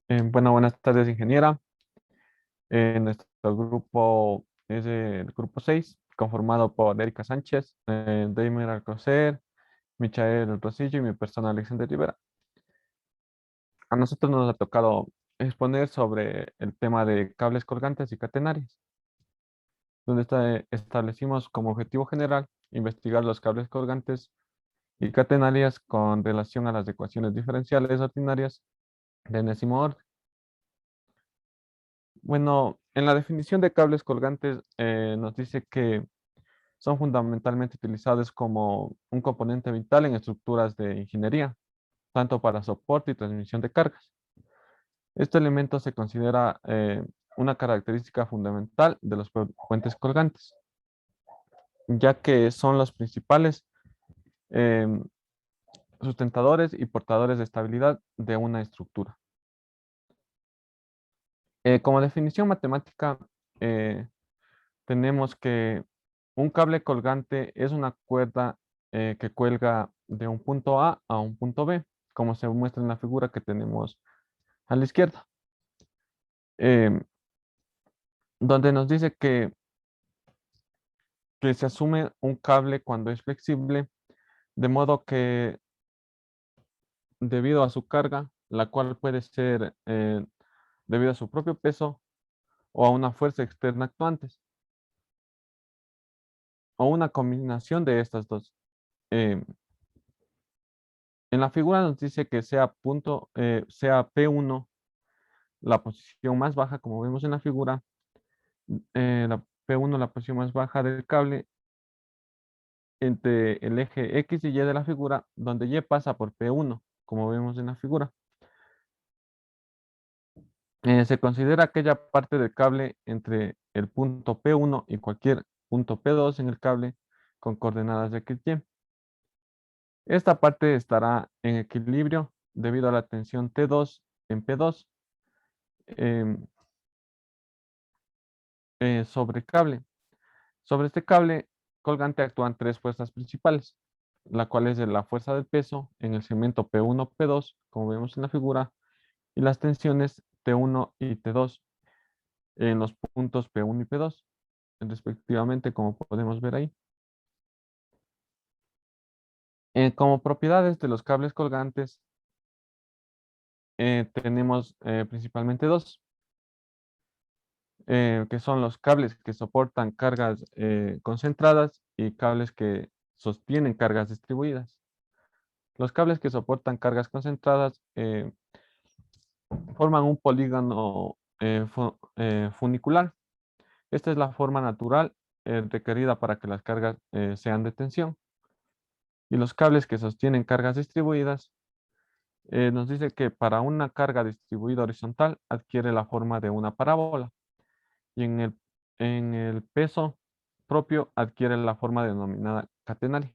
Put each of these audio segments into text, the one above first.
Bueno, buenas tardes, ingeniera. Nuestro grupo es el grupo 6, conformado por Erika Sánchez, Daimer Alcocer, Michael Rosillo y mi persona Alexander Rivera. A nosotros nos ha tocado exponer sobre el tema de cables colgantes y catenarios, donde establecimos como objetivo general investigar los cables colgantes y catenarias con relación a las ecuaciones diferenciales ordinarias de enésimo orden. Bueno, en la definición de cables colgantes nos dice que son fundamentalmente utilizados como un componente vital en estructuras de ingeniería, tanto para soporte y transmisión de cargas. Este elemento se considera una característica fundamental de los puentes colgantes, ya que son los principales em, sustentadores y portadores de estabilidad de una estructura. Como definición matemática, eh, tenemos que un cable colgante es una cuerda que cuelga de un punto A un punto B, como se muestra en la figura que tenemos a la izquierda, em, donde nos dice que se asume un cable cuando es flexible, de modo que debido a su carga, la cual puede ser debido a su propio peso o a una fuerza externa actuante, o una combinación de estas dos. Em, en la figura nos dice que sea P1 la posición más baja, como vemos en la figura, la P1 la posición más baja del cable entre el eje X y Y de la figura, donde Y pasa por P1, como vemos en la figura. Se considera aquella parte del cable entre el punto P1 y cualquier punto P2 en el cable con coordenadas de X, Y. Esta parte estará en equilibrio debido a la tensión T2 en P2 em, sobre cable. Sobre este cable colgante actúan tres fuerzas principales, la cual es de la fuerza del peso en el segmento P1, P2, como vemos en la figura, y las tensiones T1 y T2 en los puntos P1 y P2, respectivamente, como podemos ver ahí. Como propiedades de los cables colgantes, tenemos principalmente dos, que son los cables que soportan cargas concentradas y cables que sostienen cargas distribuidas. Los cables que soportan cargas concentradas forman un polígono funicular. Esta es la forma natural requerida para que las cargas sean de tensión. Y los cables que sostienen cargas distribuidas nos dice que para una carga distribuida horizontal adquiere la forma de una parábola y en el peso propio adquiere la forma denominada catenaria.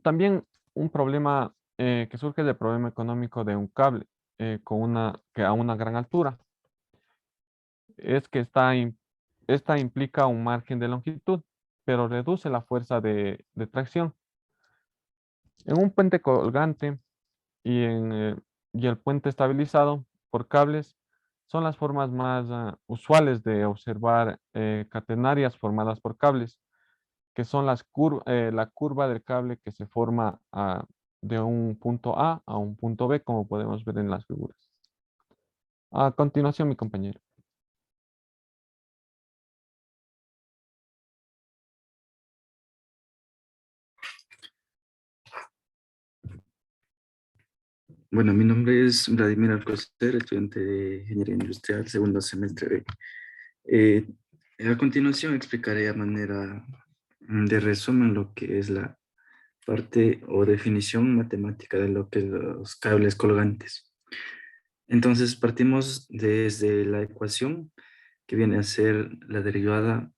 También un problema que surge del problema económico de un cable que a una gran altura es que esta implica un margen de longitud, pero reduce la fuerza de tracción. En un puente colgante y el puente estabilizado por cables son las formas más usuales de observar catenarias formadas por cables, que son la curva del cable que se forma de un punto A un punto B, como podemos ver en las figuras. A continuación, mi compañero. Bueno, mi nombre es Vladimir Alcocer, estudiante de Ingeniería Industrial, segundo semestre B. Eh, a continuación explicaré a manera de resumen lo que es la parte o definición matemática de lo que es los cables colgantes. Entonces partimos desde la ecuación que viene a ser la derivada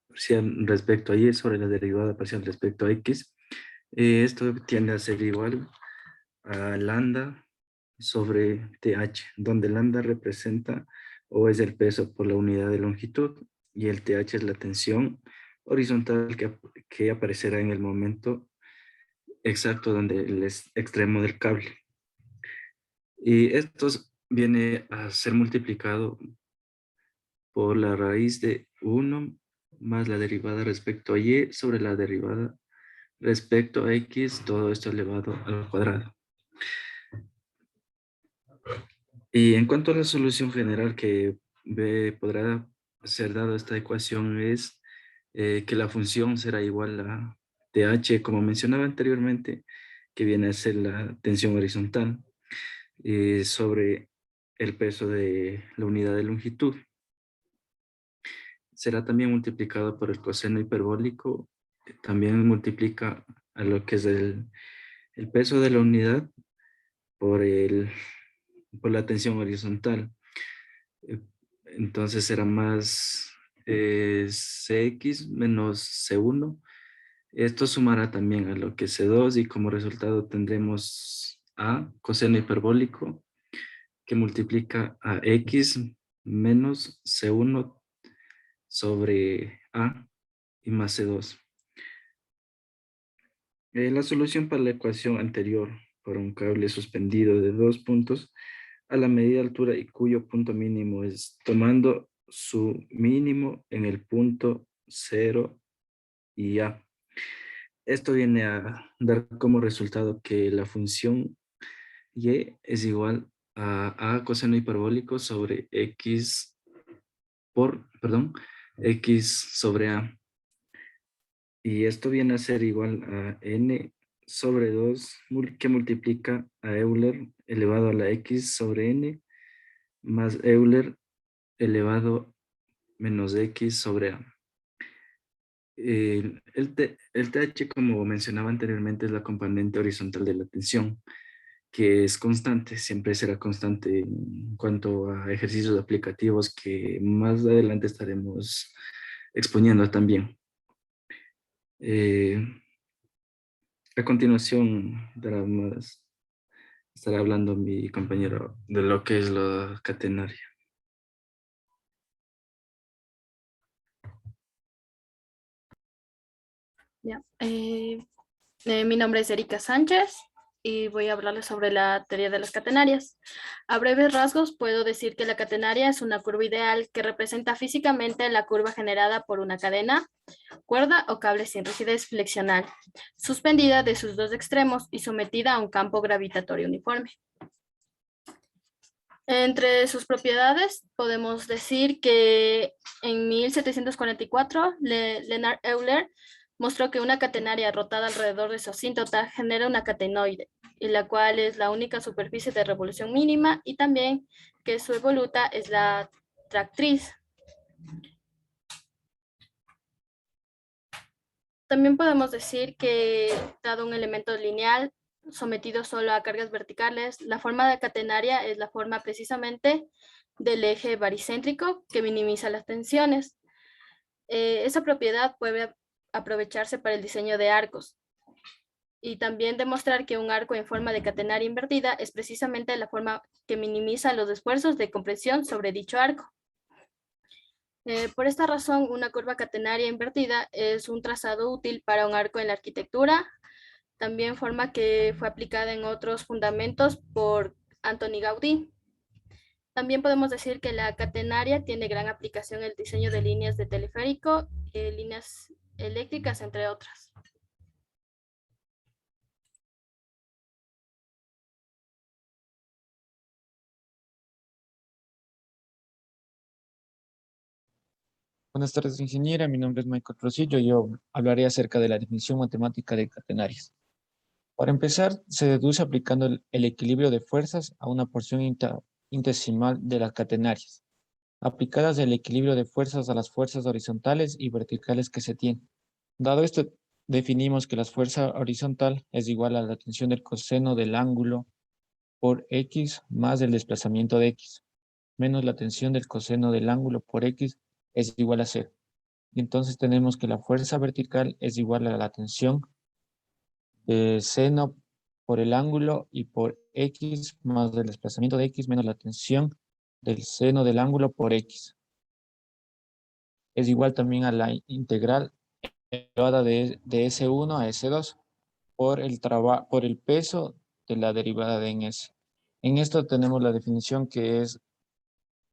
parcial respecto a y sobre la derivada parcial respecto a x. Esto tiende a ser igual a lambda sobre TH, donde lambda representa o es el peso por la unidad de longitud y el TH es la tensión horizontal que aparecerá en el momento exacto donde el extremo del cable. Y esto viene a ser multiplicado por la raíz de 1 más la derivada respecto a y sobre la derivada respecto a x, todo esto elevado al cuadrado. Y en cuanto a la solución general que podrá ser dada esta ecuación es que la función será igual a TH, como mencionaba anteriormente, que viene a ser la tensión horizontal sobre el peso de la unidad de longitud. Será también multiplicado por el coseno hiperbólico, también multiplica a lo que es el peso de la unidad por, por la tensión horizontal. Eh, Entonces será más Cx menos C1. Esto sumará también a lo que es C2 y como resultado tendremos A coseno hiperbólico que multiplica a X menos C1 sobre A y más C2. La solución para la ecuación anterior por un cable suspendido de 2 puntos a la medida altura y cuyo punto mínimo es tomando su mínimo en el punto 0 y A. Esto viene a dar como resultado que la función y es igual a coseno hiperbólico sobre x x sobre a. Y esto viene a ser igual a n sobre 2 que multiplica a Euler elevado a la x sobre n más Euler elevado menos x sobre a. El TH, como mencionaba anteriormente, es la componente horizontal de la tensión, que es constante, siempre será constante en cuanto a ejercicios aplicativos que más adelante estaremos exponiendo también. Eh, a continuación estará hablando mi compañero de lo que es la catenaria. Ya. Mi nombre es Erika Sánchez y voy a hablarles sobre la teoría de las catenarias. A breves rasgos, puedo decir que la catenaria es una curva ideal que representa físicamente la curva generada por una cadena, cuerda o cable sin rigidez flexional, suspendida de sus dos extremos y sometida a un campo gravitatorio uniforme. Entre sus propiedades, podemos decir que en 1744, Leonard Euler mostró que una catenaria rotada alrededor de su asíntota genera una catenoide, y la cual es la única superficie de revolución mínima, y también que su evoluta es la tractriz. También podemos decir que, dado un elemento lineal sometido solo a cargas verticales, la forma de catenaria es la forma precisamente del eje baricéntrico que minimiza las tensiones. Esa propiedad puede aprovecharse para el diseño de arcos y también demostrar que un arco en forma de catenaria invertida es precisamente la forma que minimiza los esfuerzos de compresión sobre dicho arco. Por esta razón, una curva catenaria invertida es un trazado útil para un arco en la arquitectura, también forma que fue aplicada en otros fundamentos por Antoni Gaudí. También podemos decir que la catenaria tiene gran aplicación en el diseño de líneas de teleférico, líneas eléctricas, entre otras. Buenas tardes, ingeniera. Mi nombre es Michael Rosillo. Yo hablaré acerca de la definición matemática de catenarias. Para empezar, se deduce aplicando el equilibrio de fuerzas a una porción intesimal de las catenarias, aplicadas el equilibrio de fuerzas a las fuerzas horizontales y verticales que se tienen. Dado esto, definimos que la fuerza horizontal es igual a la tensión del coseno del ángulo por X más el desplazamiento de X, menos la tensión del coseno del ángulo por X es igual a 0. Y entonces tenemos que la fuerza vertical es igual a la tensión de seno por el ángulo y por X más el desplazamiento de X menos la tensión del seno del ángulo por X. Es igual también a la integral elevada de S1 a S2. por el peso de la derivada de ns. En esto tenemos la definición que es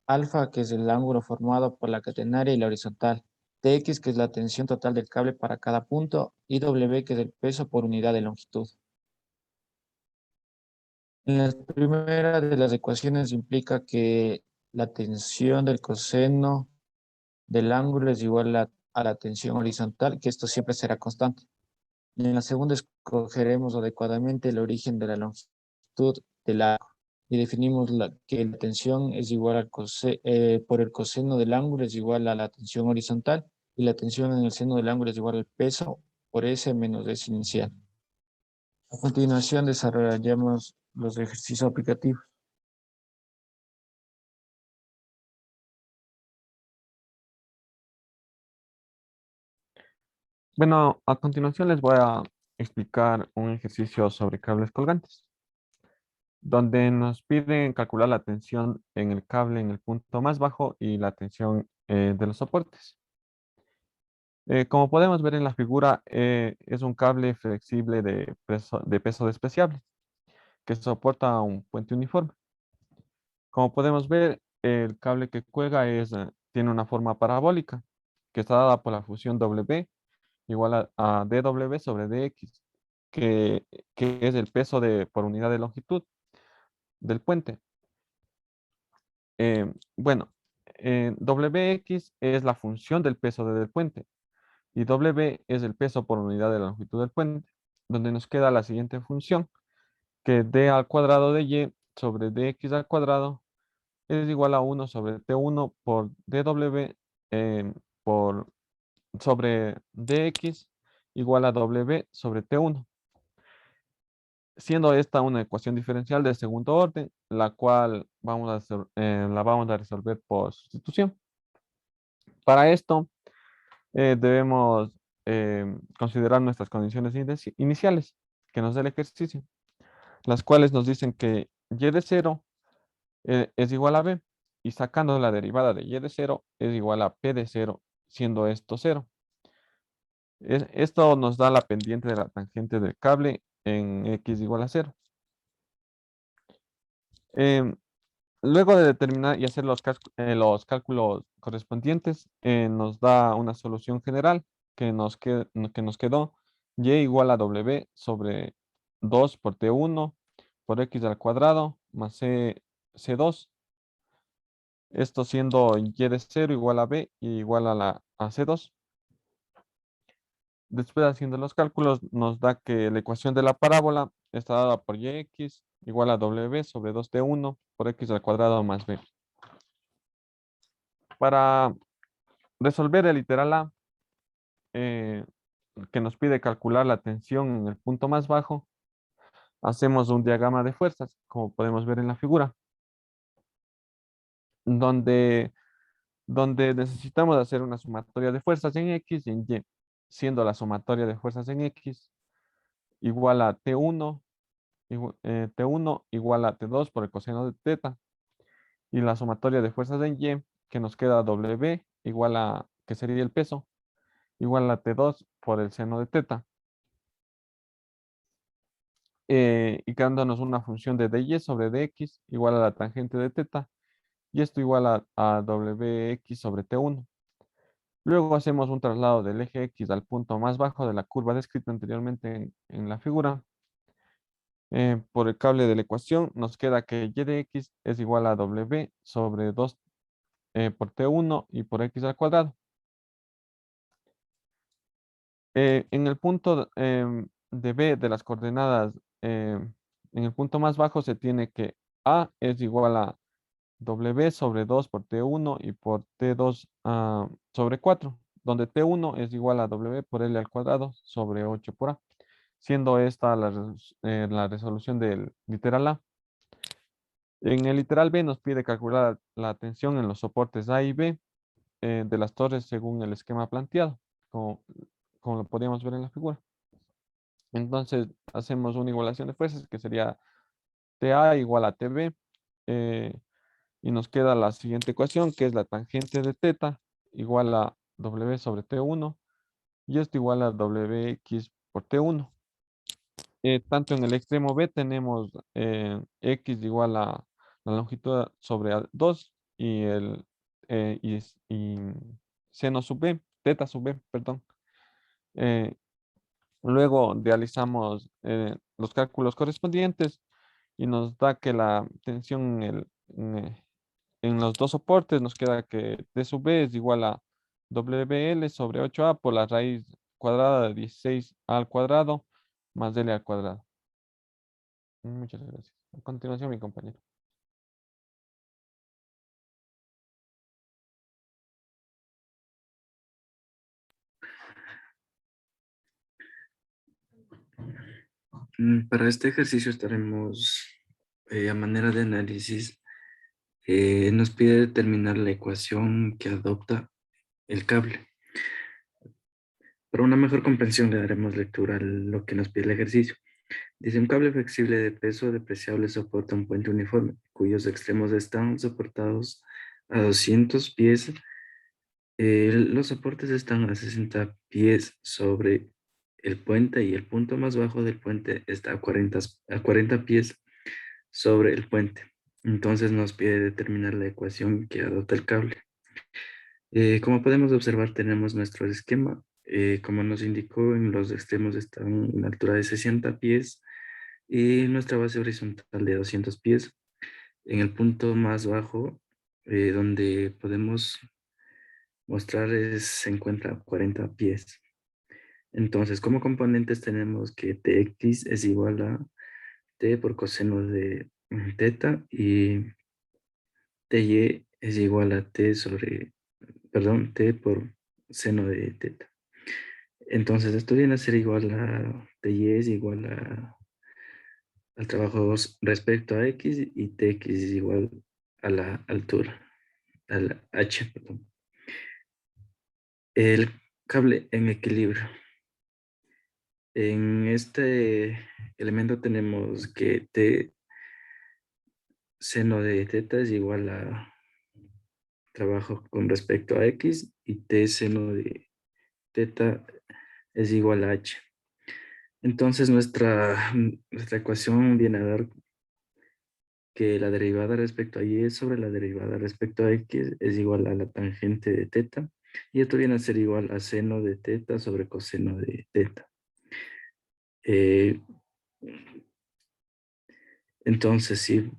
alfa, que es el ángulo formado por la catenaria y la horizontal, tx, que es la tensión total del cable para cada punto, y w, que es el peso por unidad de longitud. En la primera de las ecuaciones implica que la tensión del coseno del ángulo es igual a la tensión horizontal, que esto siempre será constante. Y en la segunda escogeremos adecuadamente el origen de la longitud del arco y definimos que la tensión es igual al por el coseno del ángulo es igual a la tensión horizontal y la tensión en el seno del ángulo es igual al peso por S menos S inicial. A continuación desarrollamos los ejercicios aplicativos. Bueno, a continuación les voy a explicar un ejercicio sobre cables colgantes, donde nos piden calcular la tensión en el cable en el punto más bajo y la tensión de los soportes. Como podemos ver en la figura, es un cable flexible de peso despreciable que soporta un puente uniforme. Como podemos ver, el cable que cuelga tiene una forma parabólica que está dada por la función W igual a dW sobre dx, que, que es el peso por unidad de longitud del puente. Bueno, Wx es la función del peso del puente y W es el peso por unidad de la longitud del puente, donde nos queda la siguiente función, que d al cuadrado de y sobre dx al cuadrado es igual a 1 sobre t1 por dw por sobre dx igual a w sobre t1, siendo esta una ecuación diferencial de segundo orden, la cual la vamos a resolver por sustitución. Para esto debemos considerar nuestras condiciones iniciales que nos da el ejercicio, las cuales nos dicen que y de 0 es igual a b, y sacando la derivada de y de 0 es igual a p de 0, siendo esto 0. Esto nos da la pendiente de la tangente del cable en x igual a 0. Em, Luego de determinar y hacer los cálculos correspondientes, nos da una solución general que nos quedó y igual a w sobre 2 por t1 por x al cuadrado más c2. Esto siendo y de 0 igual a b y igual a c2. Después haciendo los cálculos nos da que la ecuación de la parábola está dada por yx igual a w sobre 2t1 por x al cuadrado más b. Para resolver el literal A, eh, que nos pide calcular la tensión en el punto más bajo, hacemos un diagrama de fuerzas, como podemos ver en la figura, donde, donde necesitamos hacer una sumatoria de fuerzas en X y en Y, siendo la sumatoria de fuerzas en X igual a T1, T1 igual a T2 por el coseno de teta, y la sumatoria de fuerzas en Y, que nos queda W igual a, que sería el peso, igual a T2 por el seno de teta. Y quedándonos una función de dy sobre dx igual a la tangente de teta, y esto igual a wx sobre t1. Luego hacemos un traslado del eje x al punto más bajo de la curva descrita anteriormente en la figura. Por el cable de la ecuación nos queda que y de x es igual a w sobre 2 por t1 y por x al cuadrado. En el punto de B de las coordenadas, en el punto más bajo se tiene que A es igual a W sobre 2 por T1 y por T2 sobre 4, donde T1 es igual a W por L al cuadrado sobre 8 por A, siendo esta la resolución del literal A. En el literal B nos pide calcular la tensión en los soportes A y B de las torres según el esquema planteado, como, como lo podíamos ver en la figura. Entonces hacemos una igualación de fuerzas que sería TA igual a TB, y nos queda la siguiente ecuación, que es la tangente de teta igual a W sobre T1 y esto igual a WX por T1. tanto en el extremo B tenemos x igual a la longitud sobre 2 y y seno sub B, teta sub B, perdón. Eh, Luego realizamos los cálculos correspondientes y nos da que la tensión en los dos soportes nos queda que T sub B es igual a WL sobre 8A por la raíz cuadrada de 16A al cuadrado más L al cuadrado. Muchas gracias. A continuación, mi compañero. Para este ejercicio estaremos a manera de análisis. Nos pide determinar la ecuación que adopta el cable. Para una mejor comprensión le daremos lectura a lo que nos pide el ejercicio. Dice, un cable flexible de peso depreciable soporta un puente uniforme, cuyos extremos están soportados a 200 pies. Los soportes están a 60 pies sobre el puente y el punto más bajo del puente está a 40 pies sobre el puente. Entonces nos pide determinar la ecuación que adopta el cable. Como podemos observar, tenemos nuestro esquema. Como nos indicó, en los extremos están en una altura de 60 pies y nuestra base horizontal de 200 pies. En el punto más bajo, donde podemos mostrar, se encuentra a 40 pies. Entonces, como componentes tenemos que Tx es igual a T por coseno de teta y Ty es igual a T por seno de teta. Entonces, esto viene a ser igual a Ty es igual al trabajo respecto a X y Tx es igual a la altura, a la H, perdón. El cable en equilibrio. En este elemento tenemos que T seno de teta es igual a trabajo con respecto a X y T seno de teta es igual a H. Entonces nuestra ecuación viene a dar que la derivada respecto a Y sobre la derivada respecto a X es igual a la tangente de teta y esto viene a ser igual a seno de teta sobre coseno de teta. Entonces, si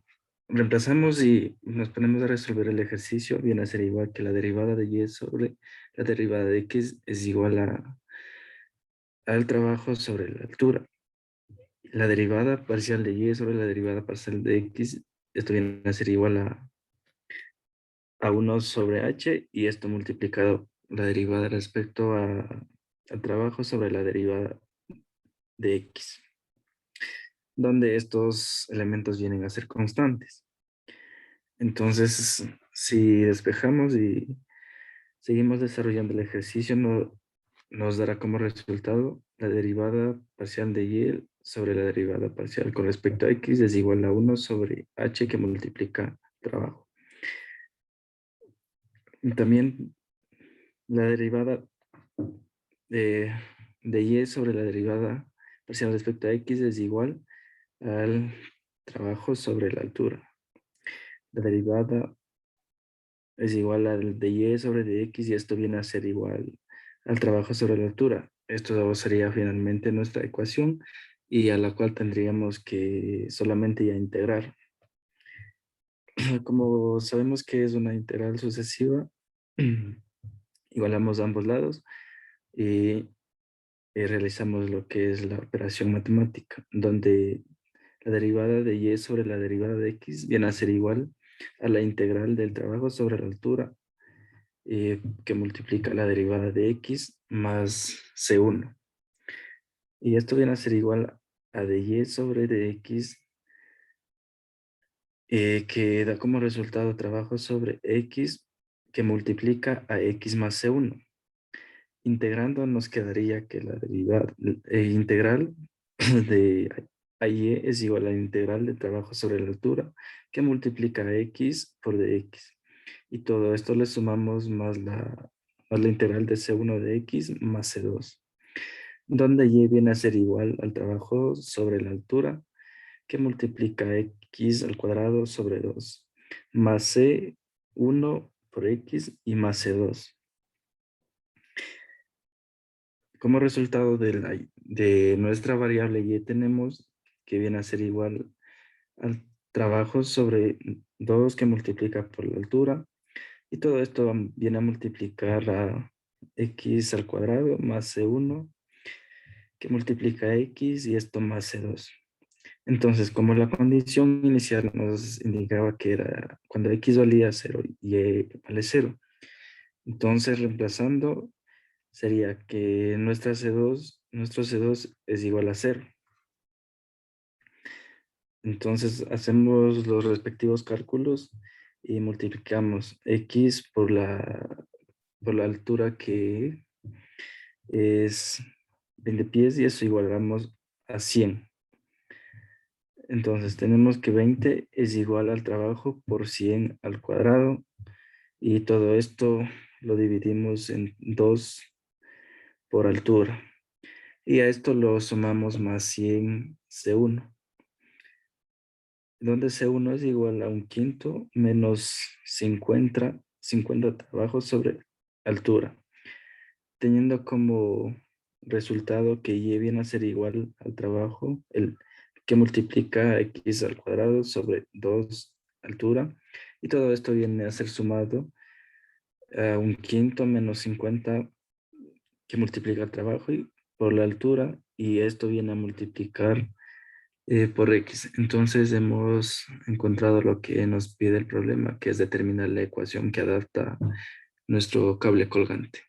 reemplazamos y nos ponemos a resolver el ejercicio, viene a ser igual que la derivada de Y sobre la derivada de X es igual al trabajo sobre la altura. La derivada parcial de Y sobre la derivada parcial de X, esto viene a ser igual a 1 sobre H y esto multiplicado la derivada respecto al trabajo sobre la derivada de X, donde estos elementos vienen a ser constantes. Entonces, si despejamos y seguimos desarrollando el ejercicio, nos dará como resultado la derivada parcial de Y sobre la derivada parcial con respecto a X es igual a 1 sobre H que multiplica trabajo. Y también la derivada de Y sobre la derivada parcial respecto a X es igual al trabajo sobre la altura. La derivada es igual al de Y sobre de X y esto viene a ser igual al trabajo sobre la altura. Esto sería finalmente nuestra ecuación y a la cual tendríamos que solamente ya integrar. Como sabemos que es una integral sucesiva, igualamos ambos lados y realizamos lo que es la operación matemática, donde la derivada de Y sobre la derivada de X viene a ser igual a la integral del trabajo sobre la altura que multiplica la derivada de X más C1. Y esto viene a ser igual a de Y sobre de X que da como resultado trabajo sobre X que multiplica a X más C1. Integrando nos quedaría que la derivada integral de Y es igual a la integral del trabajo sobre la altura que multiplica a X por dx. Y todo esto le sumamos más la integral de C1 de X más C2. donde y viene a ser igual al trabajo sobre la altura, que multiplica x al cuadrado sobre 2, más c1 por x y más c2. Como resultado de nuestra variable y tenemos que viene a ser igual al trabajo sobre 2 que multiplica por la altura, y todo esto viene a multiplicar a x al cuadrado más c1 que multiplica x y esto más c2. Entonces, como la condición inicial nos indicaba que era cuando x valía 0 y vale 0, entonces reemplazando sería que nuestro C2 es igual a 0. Entonces hacemos los respectivos cálculos y multiplicamos x por la altura que es 20 pies y eso igualamos a 100. Entonces tenemos que 20 es igual al trabajo por 100 al cuadrado y todo esto lo dividimos en 2 por altura. Y a esto lo sumamos más 100 C1, donde C1 es igual a un quinto menos 50 trabajos sobre altura, teniendo como resultado que Y viene a ser igual al trabajo, el que multiplica x al cuadrado sobre 2 altura, y todo esto viene a ser sumado a un quinto menos 50 que multiplica el trabajo y por la altura, y esto viene a multiplicar por X. Entonces hemos encontrado lo que nos pide el problema, que es determinar la ecuación que adapta nuestro cable colgante.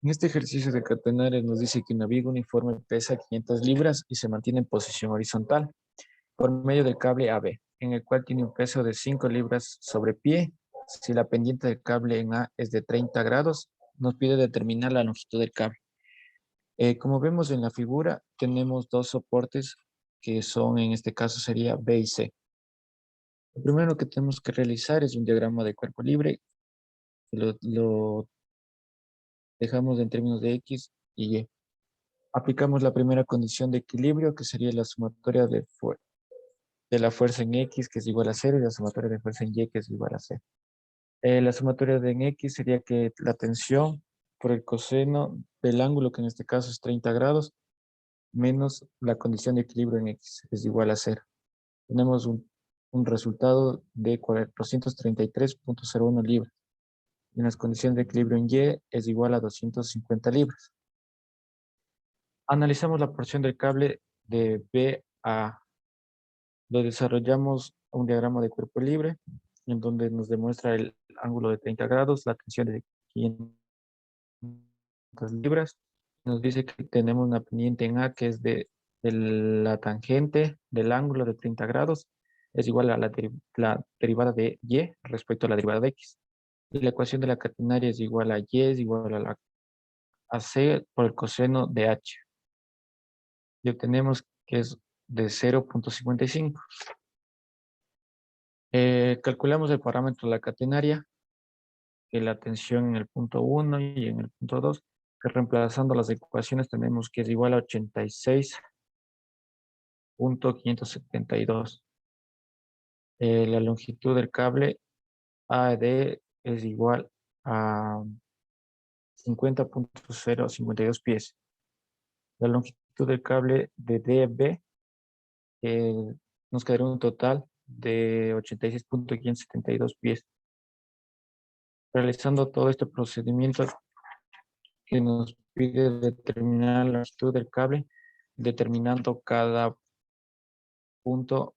En este ejercicio de catenares nos dice que una viga uniforme pesa 500 libras y se mantiene en posición horizontal por medio del cable AB, en el cual tiene un peso de 5 libras sobre pie. Si la pendiente del cable en A es de 30 grados, nos pide determinar la longitud del cable. Como vemos en la figura, tenemos dos soportes que son, en este caso, sería B y C. Lo primero que tenemos que realizar es un diagrama de cuerpo libre. Lo dejamos en términos de X y Y. Aplicamos la primera condición de equilibrio, que sería la sumatoria de la fuerza en X, que es igual a 0, y la sumatoria de fuerza en Y, que es igual a 0. La sumatoria de en X sería que la tensión por el coseno del ángulo, que en este caso es 30 grados, menos la condición de equilibrio en X, es igual a 0. Tenemos un resultado de 433.01 libras. Y en las condiciones de equilibrio en Y es igual a 250 libras. Analizamos la porción del cable de B a A. Lo desarrollamos un diagrama de cuerpo libre, en donde nos demuestra el ángulo de 30 grados, la tensión de 500 libras. Nos dice que tenemos una pendiente en A que es de la tangente del ángulo de 30 grados, es igual a la derivada de Y respecto a la derivada de X. Y la ecuación de la catenaria es igual a Y, es igual a C por el coseno de H. Y obtenemos que es de 0.55. Calculamos el parámetro de la catenaria, que la tensión en el punto 1 y en el punto 2, que reemplazando las ecuaciones tenemos que es igual a 86.572. La longitud del cable AD es igual a 50.052 pies. La longitud del cable de DB nos quedaría un total de 86.572 pies. Realizando todo este procedimiento que nos pide determinar la longitud del cable, determinando cada punto,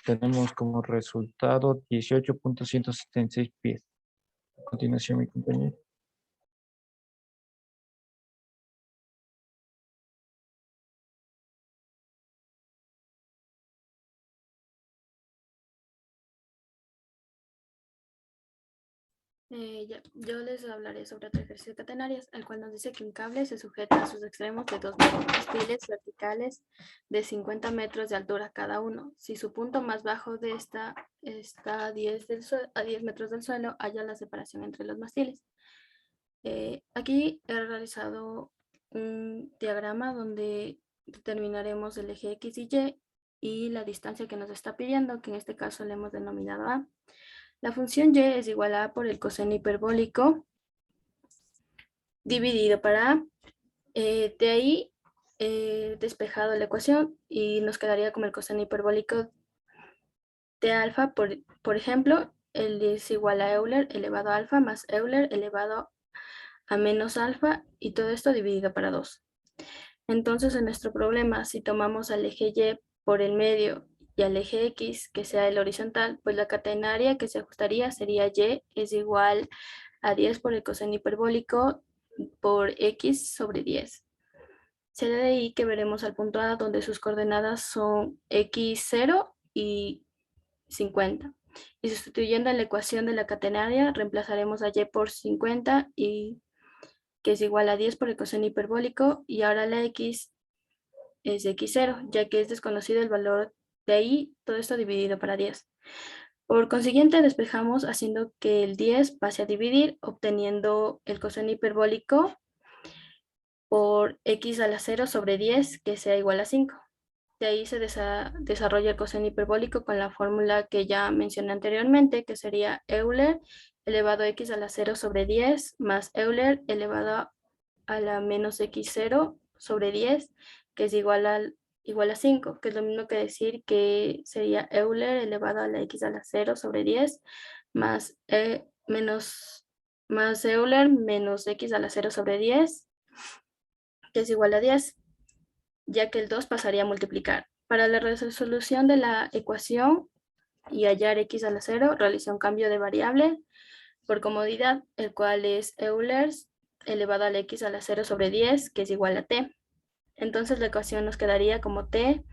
tenemos como resultado 18.176 pies. A continuación, mi compañero. Yo les hablaré sobre otro ejercicio de catenarias, el cual nos dice que un cable se sujeta a sus extremos de dos mástiles verticales de 50 metros de altura cada uno. Si su punto más bajo de esta está a 10 metros del suelo, haya la separación entre los mástiles. Aquí he realizado un diagrama donde determinaremos el eje X y Y la distancia que nos está pidiendo, que en este caso le hemos denominado A. La función y es igual a por el coseno hiperbólico dividido para a. De ahí despejado la ecuación y nos quedaría como el coseno hiperbólico de alfa, por ejemplo, el es igual a Euler elevado a alfa más Euler elevado a menos alfa y todo esto dividido para 2. Entonces en nuestro problema, si tomamos al eje Y por el medio y al eje X, que sea el horizontal, pues la catenaria que se ajustaría sería Y es igual a 10 por el coseno hiperbólico por X sobre 10. Será de ahí que veremos al punto A donde sus coordenadas son X0 y 50. Y sustituyendo en la ecuación de la catenaria, reemplazaremos a Y por 50 y que es igual a 10 por el coseno hiperbólico, y ahora la X es X0, ya que es desconocido el valor de ahí, todo esto dividido para 10. Por consiguiente, despejamos haciendo que el 10 pase a dividir, obteniendo el coseno hiperbólico por X a la 0 sobre 10, que sea igual a 5. De ahí se desarrolla el coseno hiperbólico con la fórmula que ya mencioné anteriormente, que sería Euler elevado a X a la 0 sobre 10 más Euler elevado a la menos X0 sobre 10, que es igual a 5, que es lo mismo que decir que sería Euler elevado a la X a la 0 sobre 10 más, más Euler menos X a la 0 sobre 10, que es igual a 10, ya que el 2 pasaría a multiplicar. Para la resolución de la ecuación y hallar X a la 0, realicé un cambio de variable por comodidad, el cual es Euler elevado a la X a la 0 sobre 10, que es igual a T. Entonces la ecuación nos quedaría como T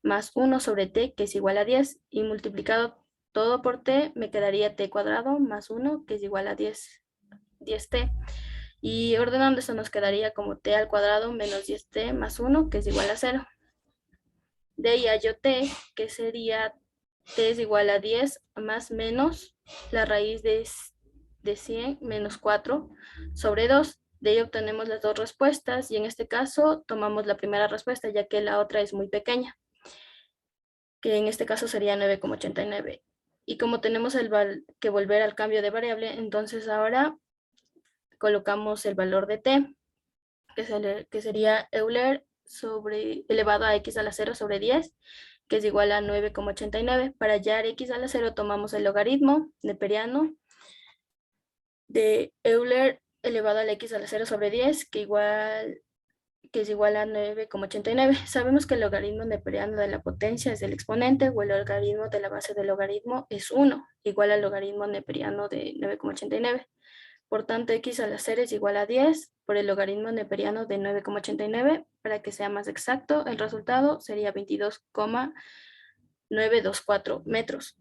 más 1 sobre T, que es igual a 10, y multiplicado todo por T, me quedaría T cuadrado más 1, que es igual a 10T. Y ordenando eso nos quedaría como T al cuadrado menos 10T más 1, que es igual a 0. De ahí hallo T, que sería T es igual a 10 más menos la raíz de 100 menos 4 sobre 2. De ahí obtenemos las dos respuestas y en este caso tomamos la primera respuesta ya que la otra es muy pequeña, que en este caso sería 9,89. Y como tenemos que volver al cambio de variable, entonces ahora colocamos el valor de T, que sería Euler elevado a X a la 0 sobre 10, que es igual a 9,89. Para hallar X a la 0 tomamos el logaritmo neperiano de Euler elevado a la X a la 0 sobre 10, que es igual a 9,89. Sabemos que el logaritmo neperiano de la potencia es el exponente, o el logaritmo de la base del logaritmo es 1, igual al logaritmo neperiano de 9,89. Por tanto, X a la 0 es igual a 10 por el logaritmo neperiano de 9,89. Para que sea más exacto, el resultado sería 22,924 metros.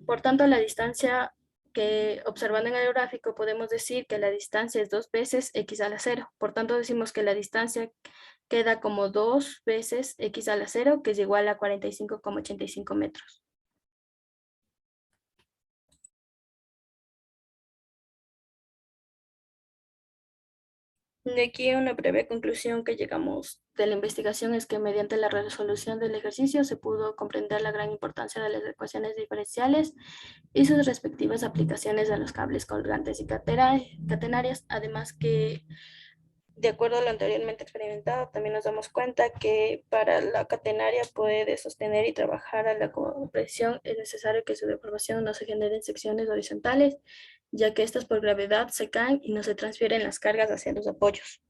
Por tanto, la distancia que observando en el gráfico podemos decir que la distancia es 2 veces X a la 0. Por tanto, decimos que la distancia queda como 2 veces X a la 0, que es igual a 45,85 metros. De aquí una breve conclusión que llegamos de la investigación es que mediante la resolución del ejercicio se pudo comprender la gran importancia de las ecuaciones diferenciales y sus respectivas aplicaciones a los cables colgantes y catenarias. Además que, de acuerdo a lo anteriormente experimentado, también nos damos cuenta que para la catenaria puede sostener y trabajar a la compresión es necesario que su deformación no se genere en secciones horizontales, ya que estas por gravedad se caen y no se transfieren las cargas hacia los apoyos.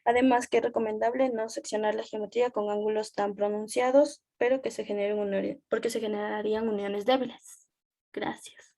Además que es recomendable no seccionar la geometría con ángulos tan pronunciados, pero que se generen porque se generarían uniones débiles. Gracias.